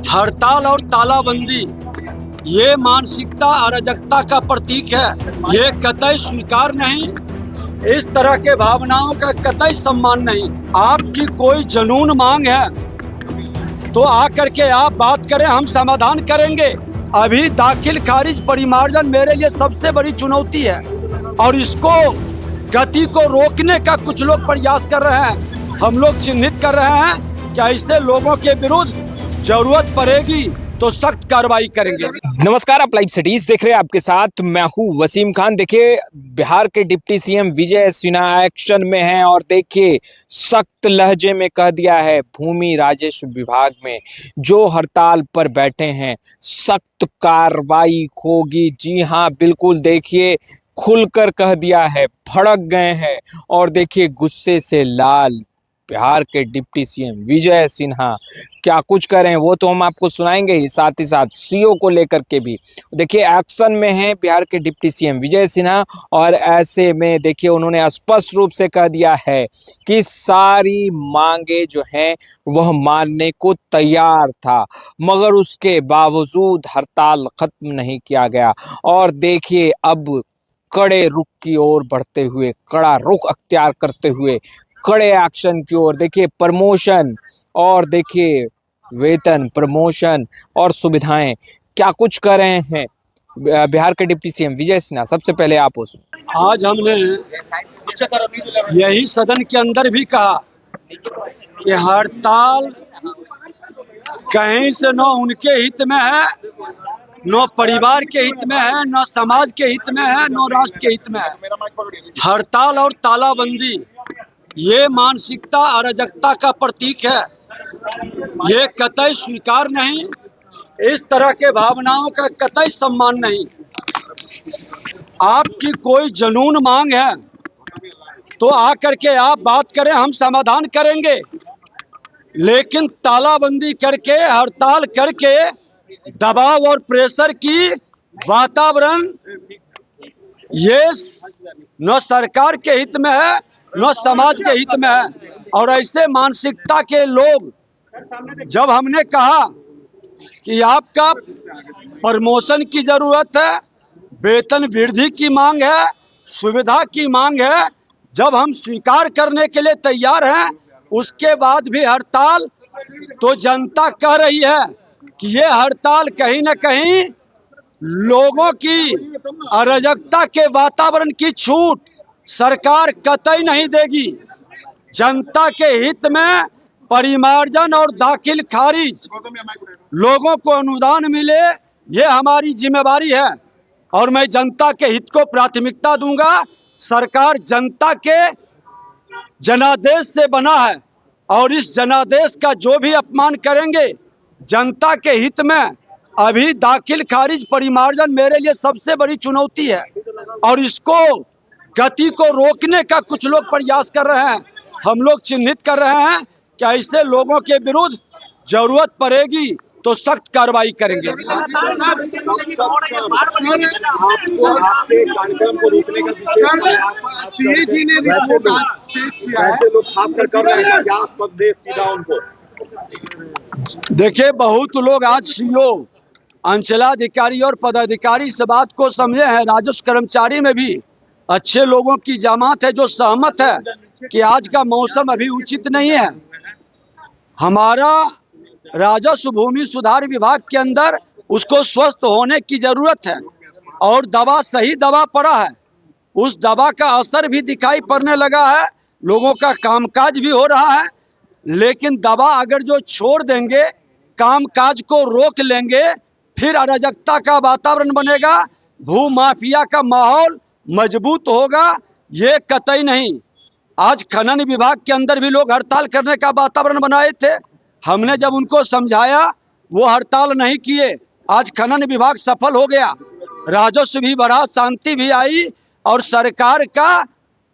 हड़ताल और तालाबंदी ये मानसिकता अराजकता का प्रतीक है। ये कतई स्वीकार नहीं, इस तरह के भावनाओं का कतई सम्मान नहीं। आपकी कोई जनून मांग है तो आकर के आप बात करें, हम समाधान करेंगे। अभी दाखिल खारिज परिमार्जन मेरे लिए सबसे बड़ी चुनौती है और इसको गति को रोकने का कुछ लोग प्रयास कर रहे हैं। हम लोग चिन्हित कर रहे हैं कि ऐसे लोगों के विरुद्ध जरूरत पड़ेगी तो सख्त कार्रवाई करेंगे। नमस्कार, आप लाइव सिटीज देख रहे हैं, आपके साथ मैं हूं वसीम खान। देखिए, बिहार के deputy CM Vijay Sinha action में हैं और देखिए सख्त लहजे में कह दिया है भूमि राजस्व विभाग में जो हड़ताल पर बैठे हैं सख्त कार्रवाई होगी। जी हां, बिल्कुल, देखिए खुलकर कह दिया है, भड़क गए हैं और देखिए गुस्से से लाल बिहार के डिप्टी सीएम विजय सिन्हा क्या कुछ करें वो तो हम आपको सुनाएंगे ही, साथ ही साथ सीओ को लेकर के भी देखिए एक्शन में है बिहार के डिप्टी सीएम विजय सिन्हा। और ऐसे में देखिए उन्होंने स्पष्ट रूप से कह दिया है कि सारी मांगे जो हैं वह मानने को तैयार था, मगर उसके बावजूद हड़ताल खत्म नहीं किया गया। और देखिए अब कड़े रुख की ओर बढ़ते हुए, कड़ा रुख अख्तियार करते हुए कड़े एक्शन की ओर, देखिए प्रमोशन और देखिए वेतन, प्रमोशन और सुविधाएं क्या कुछ कर रहे हैं बिहार के डिप्टी सीएम विजय सिन्हा। सबसे पहले आप उस आज हमने यही सदन के अंदर भी कहा कि हड़ताल कहीं से न उनके हित में है, न परिवार के हित में है, न समाज के हित में है, न राष्ट्र के हित में है। हड़ताल और तालाबंदी ये मानसिकता अराजकता का प्रतीक है। ये कतई स्वीकार नहीं, इस तरह के भावनाओं का कतई सम्मान नहीं। आपकी कोई जनून मांग है तो आकर के आप बात करें, हम समाधान करेंगे। लेकिन तालाबंदी करके, हड़ताल करके दबाव और प्रेशर की वातावरण ये न सरकार के हित में है न समाज के हित में है। और ऐसे मानसिकता के लोग, जब हमने कहा कि आपका प्रमोशन की जरूरत है, वेतन वृद्धि की मांग है, सुविधा की मांग है, जब हम स्वीकार करने के लिए तैयार हैं, उसके बाद भी हड़ताल, तो जनता कह रही है कि ये हड़ताल कहीं न कहीं लोगों की अराजकता के वातावरण की छूट सरकार कतई नहीं देगी। जनता के हित में परिमार्जन और दाखिल खारिज, लोगों को अनुदान मिले, ये हमारी जिम्मेवारी है और मैं जनता के हित को प्राथमिकता दूंगा। सरकार जनता के जनादेश से बना है और इस जनादेश का जो भी अपमान करेंगे जनता के हित में। अभी दाखिल खारिज परिमार्जन मेरे लिए सबसे बड़ी चुनौती है और इसको गति को रोकने का कुछ लोग प्रयास कर रहे हैं। हम लोग चिन्हित कर रहे हैं कि ऐसे लोगों के विरुद्ध जरूरत पड़ेगी तो सख्त कार्रवाई करेंगे। आपको आपके कार्यक्रम को रोकने का विशेष जी ने भी ऐसे लोग खासकर कर रहे हैं, क्या संदेश सीधा उनको? देखिए, बहुत लोग आज सीओ, अंचलाधिकारी और पदाधिकारी इस बात को समझे हैं। राजस्व कर्मचारी में भी अच्छे लोगों की जमात है जो सहमत है कि आज का मौसम अभी उचित नहीं है। हमारा राजस्व भूमि सुधार विभाग के अंदर उसको स्वस्थ होने की जरूरत है और दवा, सही दवा पड़ा है, उस दवा का असर भी दिखाई पड़ने लगा है, लोगों का कामकाज भी हो रहा है। लेकिन दवा अगर जो छोड़ देंगे, कामकाज को रोक लेंगे, फिर अराजकता का वातावरण बनेगा, भू माफिया का माहौल मजबूत होगा, ये कतई नहीं। आज खनन विभाग के अंदर भी लोग हड़ताल करने का वातावरण बनाए थे, हमने जब उनको समझाया वो हड़ताल नहीं किए। आज खनन विभाग सफल हो गया, राजस्व भी बढ़ा, शांति भी आई और सरकार का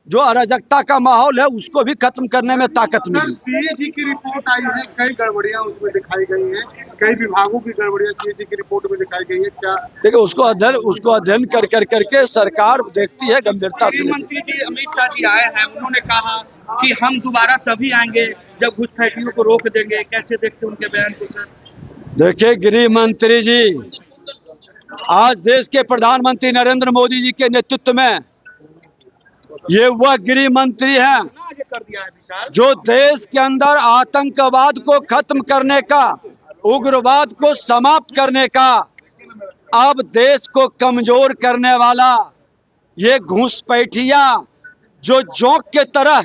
जो अराजकता का माहौल है उसको भी खत्म करने में ताकत मिली। सीएजी की रिपोर्ट आई है, कई गड़बड़ियां उसमें दिखाई गई हैं, कई विभागों की गड़बड़ियां सीएजी की रिपोर्ट में दिखाई गई है। क्या देखिए, उसको अध्ययन कर करके सरकार देखती है गंभीरता से। मंत्री जी अमित शाह जी आए हैं, उन्होंने कहा कि हम दोबारा तभी आएंगे जब घुसपैठियों को रोक देंगे। कैसे देखते हैं उनके बयान को सर? देखिए गृह मंत्री जी, आज देश के प्रधानमंत्री नरेंद्र मोदी जी के नेतृत्व में ये वह गृह मंत्री हैं जो देश के अंदर आतंकवाद को खत्म करने का, उग्रवाद को समाप्त करने का, अब देश को कमजोर करने वाला ये घूसपैठिया जो जोंक के तरह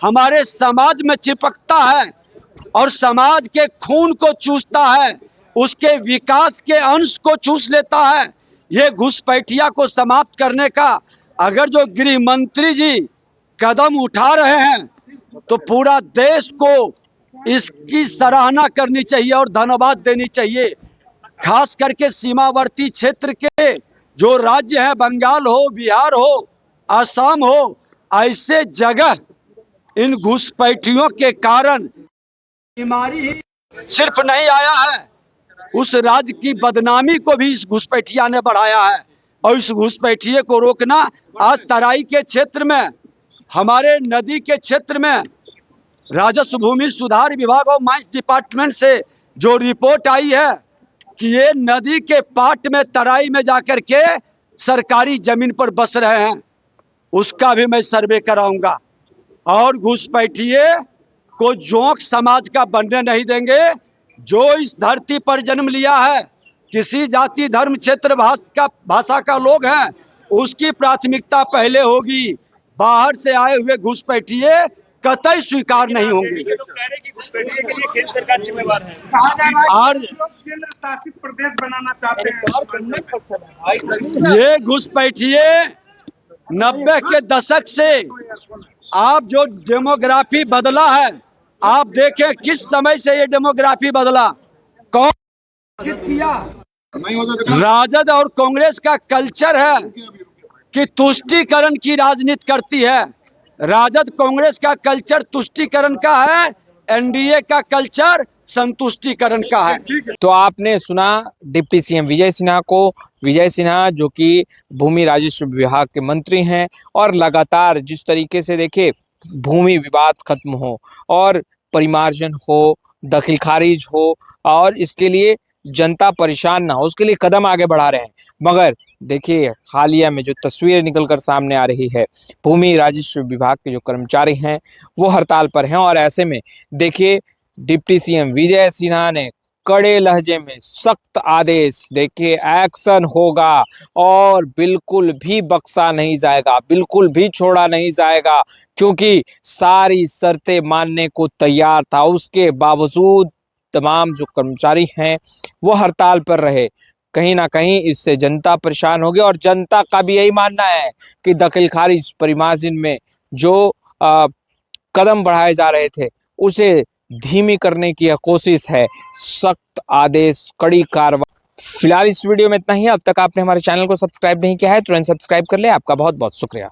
हमारे समाज में चिपकता है और समाज के खून को चूसता है, उसके विकास के अंश को चूस लेता है, ये घुसपैठिया को समाप्त करने का अगर जो गृह मंत्री जी कदम उठा रहे हैं तो पूरा देश को इसकी सराहना करनी चाहिए और धन्यवाद देनी चाहिए। खास करके सीमावर्ती क्षेत्र के जो राज्य हैं, बंगाल हो, बिहार हो, असम हो, ऐसे जगह इन घुसपैठियों के कारण बीमारी सिर्फ नहीं आया है, उस राज्य की बदनामी को भी इस घुसपैठिया ने बढ़ाया है। और इस घुसपैठिए को रोकना, आज तराई के क्षेत्र में, हमारे नदी के क्षेत्र में राजस्व भूमि सुधार विभाग और माइंस डिपार्टमेंट से जो रिपोर्ट आई है कि ये नदी के पाट में, तराई में जाकर के सरकारी जमीन पर बस रहे हैं, उसका भी मैं सर्वे कराऊंगा। और घुसपैठिए को जोंक समाज का बनने नहीं देंगे। जो इस धरती पर जन्म लिया है, किसी जाति धर्म क्षेत्र भाषा का लोग हैं, उसकी प्राथमिकता पहले होगी। बाहर से आए हुए घुसपैठिए कतई स्वीकार नहीं होंगे। केंद्र सरकार जिम्मेवार है और केंद्र शासित प्रदेश बनाना चाहते हैं। ये घुसपैठिए 90 के दशक से आप जो डेमोग्राफी बदला है, आप देखें किस समय से ये डेमोग्राफी बदला, कौन किया। राजद और कांग्रेस का कल्चर है कि तुष्टीकरण की राजनीति करती है। राजद कांग्रेस का कल्चर तुष्टीकरण का है, एनडीए का कल्चर संतुष्टीकरण का है। तो आपने सुना डिप्टी सीएम विजय सिन्हा को। विजय सिन्हा जो कि भूमि राजस्व विभाग के मंत्री हैं और लगातार जिस तरीके से देखे भूमि विवाद खत्म हो और परिमार्जन हो, दखल खारिज हो और इसके लिए जनता परेशान ना हो, उसके लिए कदम आगे बढ़ा रहे हैं। मगर देखिए हालिया में जो तस्वीर निकलकर सामने आ रही है, भूमि राजस्व विभाग के जो कर्मचारी हैं वो हड़ताल पर हैं और ऐसे में देखिए डिप्टी सीएम विजय सिन्हा ने कड़े लहजे में सख्त आदेश, देखिए एक्शन होगा और बिल्कुल भी बख्शा नहीं जाएगा, बिल्कुल भी छोड़ा नहीं जाएगा, क्योंकि सारी शर्तें मानने को तैयार था। उसके बावजूद तमाम जो कर्मचारी हैं वो हड़ताल पर रहे। कहीं ना कहीं इससे जनता परेशान होगी और जनता का भी यही मानना है कि दखल खारिज परिमार्जन में जो कदम बढ़ाए जा रहे थे उसे धीमी करने की कोशिश है। सख्त आदेश, कड़ी कार्रवाई। फिलहाल इस वीडियो में इतना ही। अब तक आपने हमारे चैनल को सब्सक्राइब नहीं किया है तुरंत सब्सक्राइब कर ले। आपका बहुत बहुत शुक्रिया।